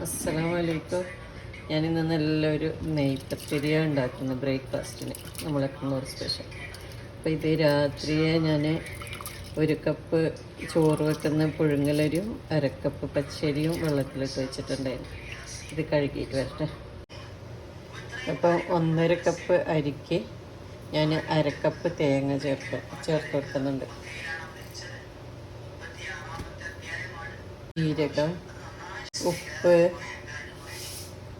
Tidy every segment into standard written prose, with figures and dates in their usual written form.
അസ്സലാമലൈക്കും. ഞാനിന്ന് നല്ലൊരു നെയ്പത്തിരിയാണ് ഉണ്ടാക്കുന്നത് ബ്രേക്ക്ഫാസ്റ്റിന്. നമ്മളെത്തുന്ന ഒരു സ്പെഷ്യൽ. അപ്പോൾ ഇത് രാത്രിയെ ഞാൻ 1 കപ്പ് ചോറ് വെക്കുന്ന പുഴുങ്ങലരിയും 1/2 കപ്പ് പച്ചരിയും വെള്ളത്തിലിട്ട് വെച്ചിട്ടുണ്ടായിരുന്നു. ഇത് കഴുകിയിട്ട് വരട്ടെ. അപ്പോൾ 1.5 കപ്പ് അരിക്ക് ഞാൻ 1/2 കപ്പ് തേങ്ങ ചേർത്ത് വെക്കുന്നുണ്ട്. ജീരകം, ഉപ്പ്,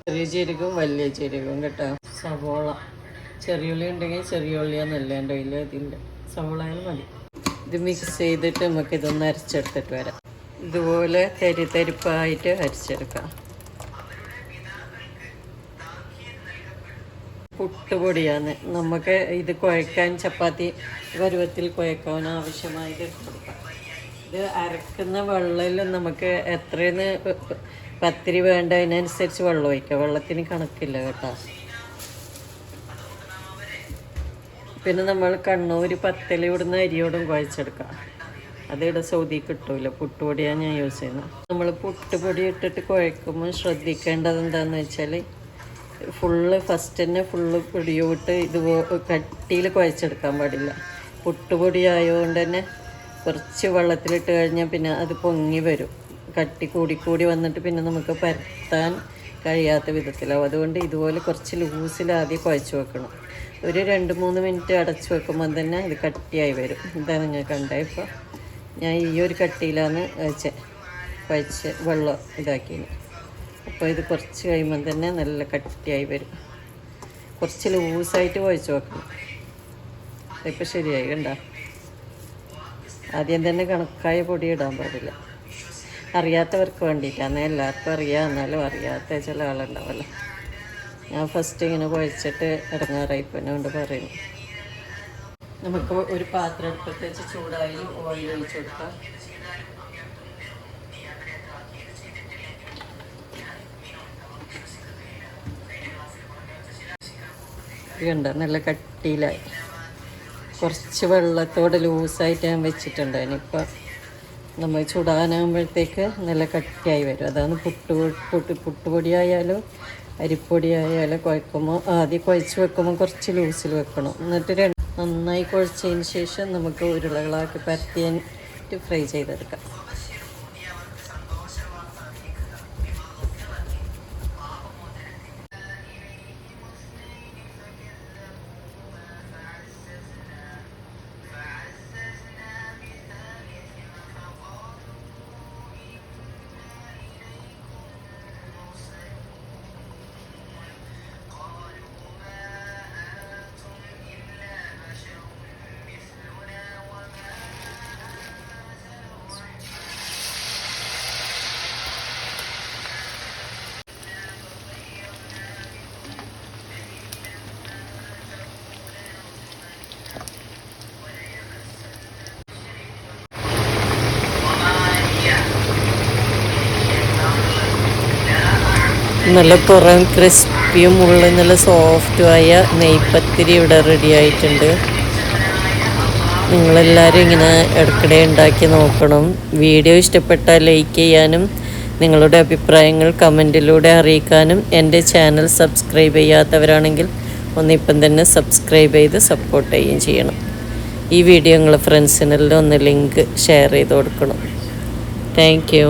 ചെറിയ ജീരകവും വലിയ ജീരകവും കേട്ടോ. സവോള, ചെറിയ ഉള്ളി ഉണ്ടെങ്കിൽ ചെറിയ ഉള്ളിയാന്നല്ല എൻ്റെ കയ്യിൽ, അതില്ല, സവോളയാലും മതി. ഇത് മിക്സ് ചെയ്തിട്ട് നമുക്കിതൊന്ന് അരച്ചെടുത്തിട്ട് വരാം. ഇതുപോലെ തരിപ്പായിട്ട് അരച്ചെടുക്കാം. പുട്ടുപൊടിയാണ് നമുക്ക് ഇത് കുഴക്കാൻ, ചപ്പാത്തി പരുവത്തിൽ കുഴക്കാൻ ആവശ്യമായിട്ട് കൊടുക്കാം. ഇത് അരക്കുന്ന വെള്ളത്തിൽ നമുക്ക് എത്രയെന്ന് പത്തിരി വേണ്ട അതിനനുസരിച്ച് വെള്ളം ഒഴിക്കുക. വെള്ളത്തിന് കണക്കില്ല കേട്ടോ. പിന്നെ നമ്മൾ കണ്ണൂർ പത്തൽ ഇവിടുന്ന് അരിയോടും കുഴച്ചെടുക്കാം. അതിവിടെ സൗദി കിട്ടൂല. പുട്ടുപൊടിയാണ് ഞാൻ യൂസ് ചെയ്യുന്നത്. നമ്മൾ പുട്ടുപൊടി ഇട്ടിട്ട് കുഴക്കുമ്പോൾ ശ്രദ്ധിക്കേണ്ടത് എന്താണെന്ന് വെച്ചാൽ ഫസ്റ്റ് തന്നെ പൊടിയോട്ട് കട്ടിയിൽ കുഴച്ചെടുക്കാൻ പാടില്ല. പുട്ടുപൊടി ആയതുകൊണ്ട് തന്നെ കുറച്ച് വെള്ളത്തിലിട്ട് കഴിഞ്ഞാൽ പിന്നെ അത് പൊങ്ങി വരും. കട്ടി കൂടി വന്നിട്ട് പിന്നെ നമുക്ക് പരത്താൻ കഴിയാത്ത വിധത്തിലാവും. അതുകൊണ്ട് ഇതുപോലെ കുറച്ച് ലൂസിൽ ആദ്യം കുഴച്ച് വെക്കണം. ഒരു 2-3 മിനിറ്റ് അടച്ച് വെക്കുമ്പോൾ തന്നെ അത് കട്ടിയായി വരും. ഇതാ നിങ്ങൾ കണ്ടേ. ഇപ്പോൾ ഞാൻ ഈ ഒരു കട്ടിയിലാണ് കുഴച്ച് വെള്ളം ഇതാക്കിയത്. അപ്പോൾ ഇത് കുറച്ച് കഴിയുമ്പോൾ തന്നെ നല്ല കട്ടിയായി വരും. കുറച്ച് ലൂസായിട്ട് കുഴച്ച് വെക്കണം. ഇപ്പോൾ ശരിയായി കണ്ടോ. ആദ്യം തന്നെ കണക്കായ പൊടി ഇടാൻ പാടില്ല. അറിയാത്തവർക്ക് വേണ്ടിയിട്ടാണ്. എല്ലാവർക്കും അറിയാം, എന്നാലും അറിയാത്ത ചില ആളുണ്ടാവല്ലോ. ഞാൻ ഫസ്റ്റ് ഇങ്ങനെ കുഴച്ചിട്ട് ഇടങ്ങാറായിപ്പോന്നെ കൊണ്ട് പറയുന്നു. നമുക്ക് ഒരു പാത്രം എടുത്തിട്ട് വെച്ച് ചൂടായി ഓയിൽ ഒഴിച്ച് കൊടുക്കാം. ഇതുണ്ട്, നല്ല കട്ടിയിലായി. കുറച്ച് വെള്ളത്തോടെ ലൂസായിട്ട് ഞാൻ വെച്ചിട്ടുണ്ട്. അതിനിപ്പോൾ നമ്മൾ ചുടാനാകുമ്പോഴത്തേക്ക് നല്ല കട്ടിയായി വരും. അതാണ് പുട്ടുപൊടിയായാലും അരിപ്പൊടിയായാലും കുഴക്കുമ്പോൾ ആദ്യം കുഴച്ച് വെക്കുമ്പോൾ കുറച്ച് ലൂസിൽ വെക്കണം. എന്നിട്ട് നന്നായി കുഴച്ചതിന് ശേഷം നമുക്ക് ഉരുളകളാക്കി പരത്തിയിട്ട് ഫ്രൈ ചെയ്തെടുക്കാം. നല്ല പുറം ക്രിസ്പിയും ഉള്ളിൽ നല്ല സോഫ്റ്റുമായ നെയ്പത്തിരി ഇവിടെ റെഡി ആയിട്ടുണ്ട്. നിങ്ങളെല്ലാവരും ഇങ്ങനെ ഇടയ്ക്കിടെ ഉണ്ടാക്കി നോക്കണം. വീഡിയോ ഇഷ്ടപ്പെട്ടാൽ ലൈക്ക് ചെയ്യാനും നിങ്ങളുടെ അഭിപ്രായങ്ങൾ കമൻറ്റിലൂടെ അറിയിക്കാനും, എൻ്റെ ചാനൽ സബ്സ്ക്രൈബ് ചെയ്യാത്തവരാണെങ്കിൽ ഒന്നിപ്പം തന്നെ സബ്സ്ക്രൈബ് ചെയ്ത് സപ്പോർട്ട് ചെയ്യുകയും ചെയ്യണം. ഈ വീഡിയോ നിങ്ങളുടെ ഫ്രണ്ട്സിനെല്ലാം ഒന്ന് ലിങ്ക് ഷെയർ ചെയ്ത് കൊടുക്കണം. Thank you.